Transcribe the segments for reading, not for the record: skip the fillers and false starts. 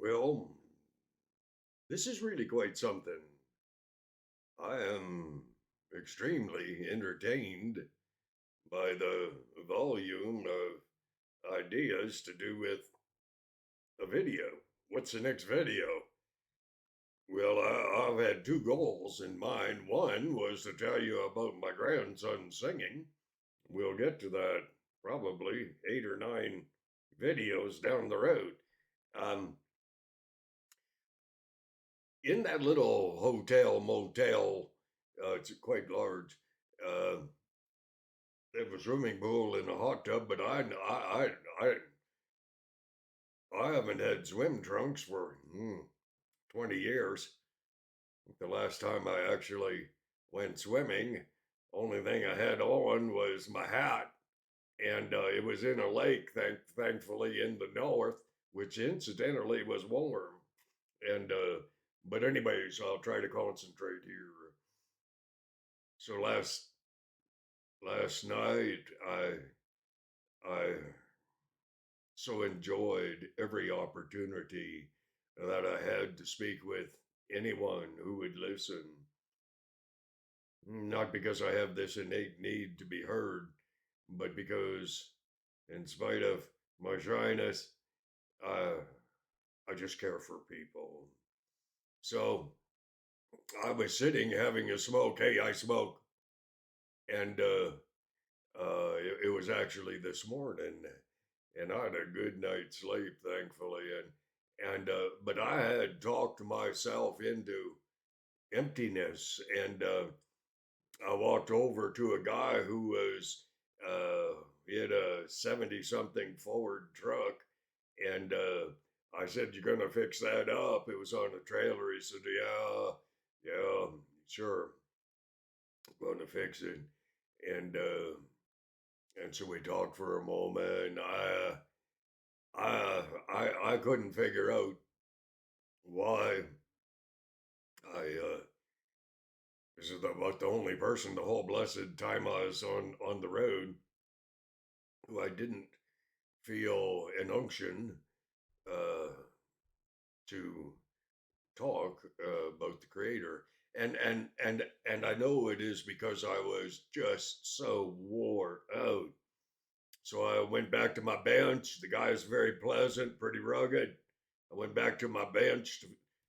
Well, this is really quite something. I am extremely entertained by the volume of ideas to do with a video. What's the next video? Well, I've had two goals in mind. One was to tell you about my grandson singing. We'll get to that probably 8 or 9 videos down the road. Um, in that little hotel motel, it's quite large. Uh, there was swimming pool and a hot tub, but I haven't had swim trunks for 20 years. The last time I actually went swimming, only thing I had on was my hat, and it was in a lake, thankfully in the north, which incidentally was warm. And but anyways, I'll try to concentrate here. So last night I so enjoyed every opportunity that I had to speak with anyone who would listen. Not because I have this innate need to be heard, but because, in spite of my shyness, I, I just care for people. So I was sitting having a smoke. Hey, I smoke. And it was actually this morning, and I had a good night's sleep, thankfully. And but I had talked myself into emptiness, and I walked over to a guy who was he had a 70 something Ford truck, and I said, "You're gonna fix that up?" It was on a trailer. He said, "Yeah, yeah, sure, I'm gonna fix it." And so we talked for a moment. I couldn't figure out why I this is about the only person the whole blessed time I was on the road who I didn't feel an unction uh, to talk about the creator. And I know it is because I was just so wore out. So I went back to my bench. The guy is very pleasant, pretty rugged. I went back to my bench to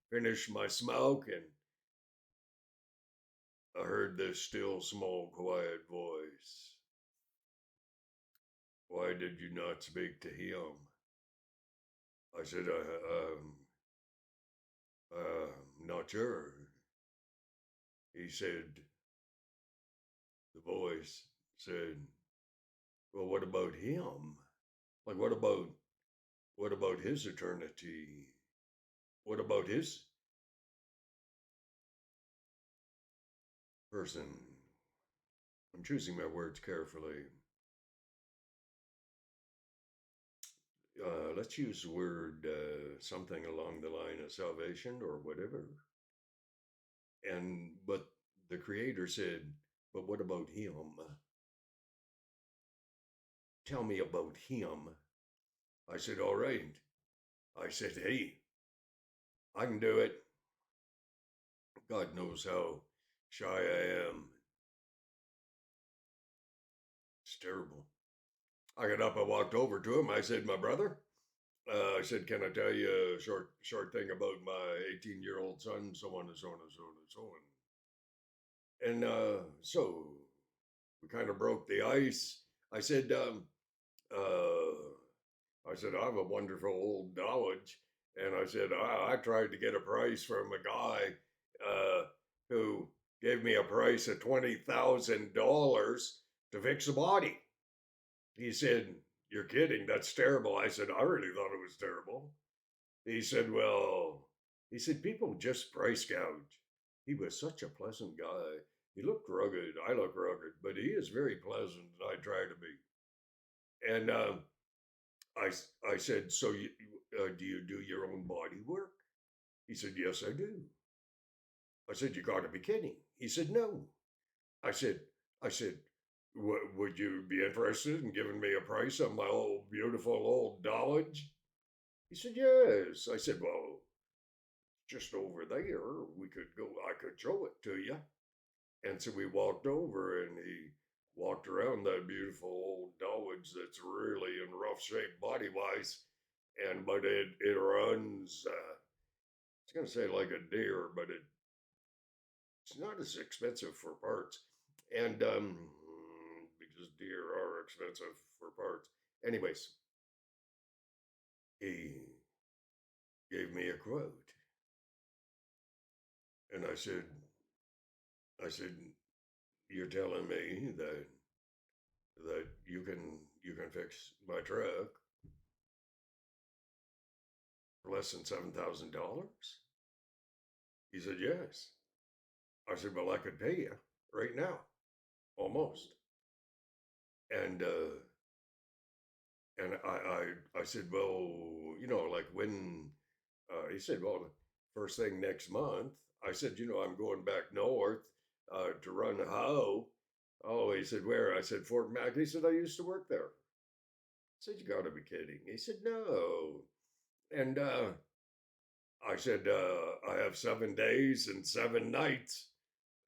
finish my smoke, and I heard this still, small, quiet voice. Why did you not speak to him? I said, not sure. He said, the voice said, well, what about him? Like, what about his eternity? What about his person? I'm choosing my words carefully. Let's use the word something along the line of salvation or whatever. But the creator said, but what about him? Tell me about him. I said, all right. I said, hey, I can do it. God knows how shy I am. It's terrible. I got up, I walked over to him. I said, my brother, I said, can I tell you a short thing about my 18-year-old son, so on and so on and so on and so on. And so we kind of broke the ice. I said, I have a wonderful old Dodge, and I said I tried to get a price from a guy who gave me a price of $20,000 to fix a body. He said, "You're kidding? That's terrible." I said, "I really thought it was terrible." He said, "Well," he said, "people just price gouge." He was such a pleasant guy. He looked rugged. I look rugged, but he is very pleasant. I try to be. And I, I said, "So do you do your own body work?" He said, "Yes, I do." I said, "You got to be kidding." He said, "No." I said, I said, would you be interested in giving me a price on my old beautiful old Dodge?" He said, "Yes." I said, "Well, just over there. We could go, I could show it to you. And so we walked over and he walked around that beautiful old Dodge that's really in rough shape body wise. But it runs, I was going to say like a deer, but it's not as expensive for parts. And because deer are expensive for parts. Anyways, he gave me a quote. And I said, you're telling me that you can fix my truck for less than $7,000? He said, yes. I said, well, I could pay you right now, almost. And I said, well, like when he said, well, first thing next month. I said, I'm going back north to run hoe. Oh, he said, where? I said, Fort Mac. He said, I used to work there. I said, you got to be kidding. He said, no. And I said, I have 7 days and 7 nights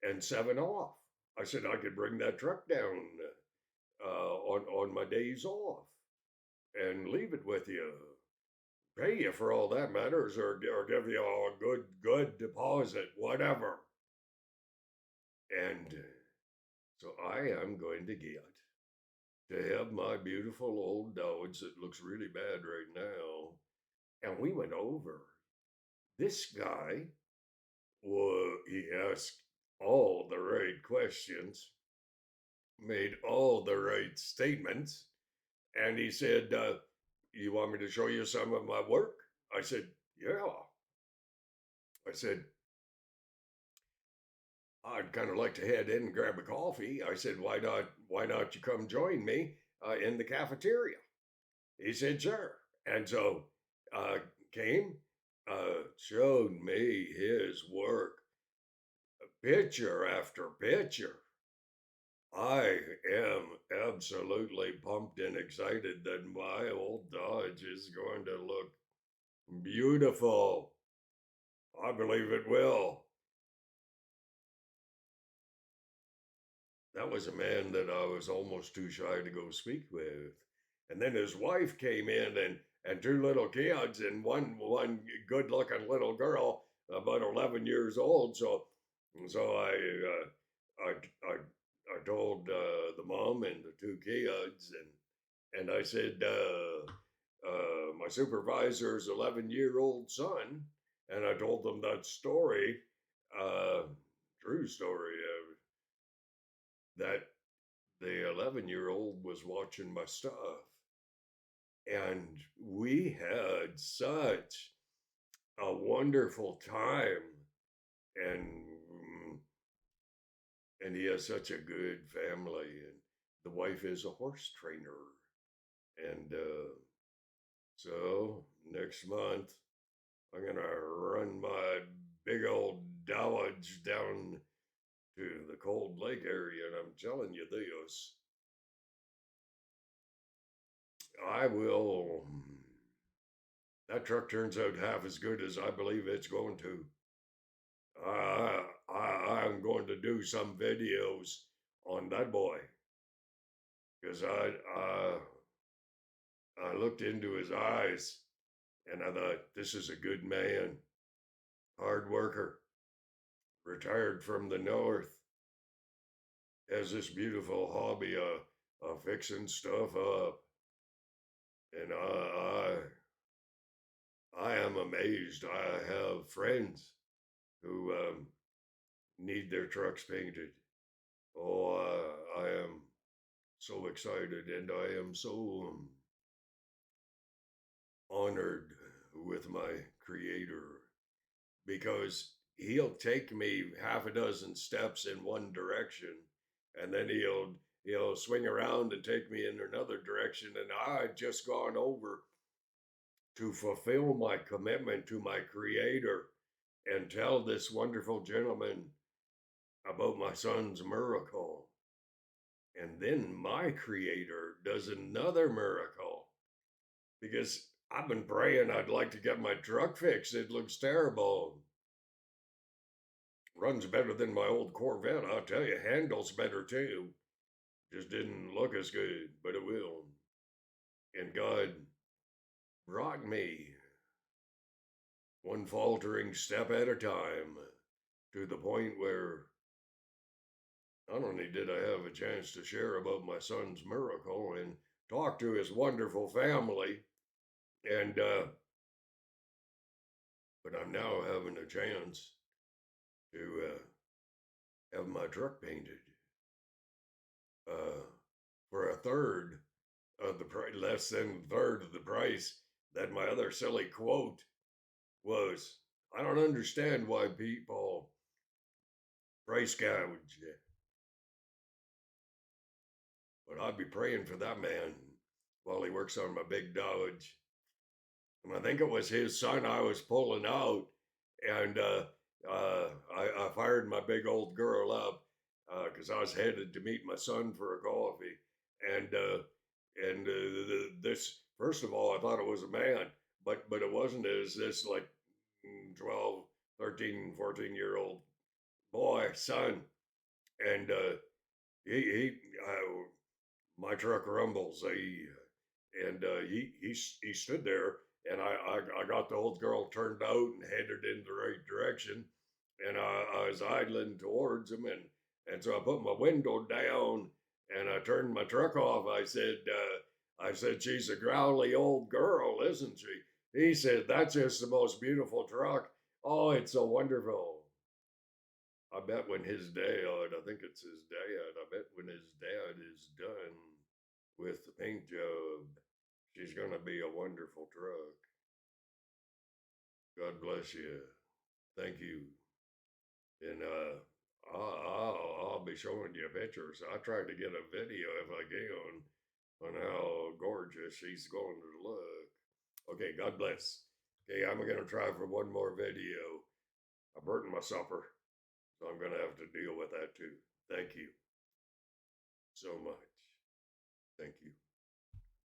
and 7 off. I said, I could bring that truck down on my days off and leave it with you. Pay you for all that matters, or give you a good deposit, whatever. And so I am going to get to have my beautiful old Dodge that looks really bad right now. And we went over. This guy, he asked all the right questions, made all the right statements, and he said, you want me to show you some of my work? I said, yeah. I said, I'd kind of like to head in and grab a coffee. I said, why not you come join me in the cafeteria? He said, sure. And so came, showed me his work, picture after picture. I am absolutely pumped and excited that my old Dodge is going to look beautiful. I believe it will. That was a man that I was almost too shy to go speak with. And then his wife came in and two little kids and one good looking little girl about 11 years old. So I told the mom and the two kids and I said my supervisor's 11-year-old son, and I told them that story, uh, true story, that the 11-year-old was watching my stuff. And we had such a wonderful time. And and he has such a good family. And the wife is a horse trainer. And so next month, I'm going to run my big old Dodge down to the Cold Lake area. And I'm telling you this, I will. That truck turns out half as good as I believe it's going to. I'm going to do some videos on that boy because I looked into his eyes and I thought this is a good man, hard worker, retired from the north, has this beautiful hobby of fixing stuff up, and I am amazed. I have friends who need their trucks painted. Oh, I am so excited and I am so honored with my creator because he'll take me half a dozen steps in one direction and then he'll swing around and take me in another direction, and I've just gone over to fulfill my commitment to my creator and tell this wonderful gentleman about my son's miracle. And then my creator does another miracle because I've been praying I'd like to get my truck fixed. It looks terrible. Runs better than my old Corvette, I'll tell you. Handles better too. Just didn't look as good, but it will. And God brought me one faltering step at a time to the point where not only did I have a chance to share about my son's miracle and talk to his wonderful family, and but I'm now having a chance to have my truck painted uh, for a third of the price, less than a third of the price that my other silly quote was. I don't understand why people price gouge, but I'd be praying for that man while he works on my big Dodge. And I think it was his son I was pulling out, and I fired my big old girl up because I was headed to meet my son for a coffee, and this first of all I thought it was a man, but it wasn't. It was this like 12, 13, 14-year old boy son, and he my truck rumbles. He stood there, and I got the old girl turned out and headed in the right direction, and I was idling towards him, and so I put my window down and I turned my truck off. I said, she's a growly old girl, isn't she? He said, that's just the most beautiful truck. Oh, it's so wonderful. I bet when his dad, I think it's his dad, I bet when his dad is done with the paint job, she's gonna be a wonderful truck. God bless you. Thank you. And I'll be showing you pictures. I tried to get a video if I can on how gorgeous she's going to look. Okay, God bless. Okay, I'm gonna try for one more video. I burnt my supper, so I'm gonna have to deal with that too. Thank you so much. Thank you.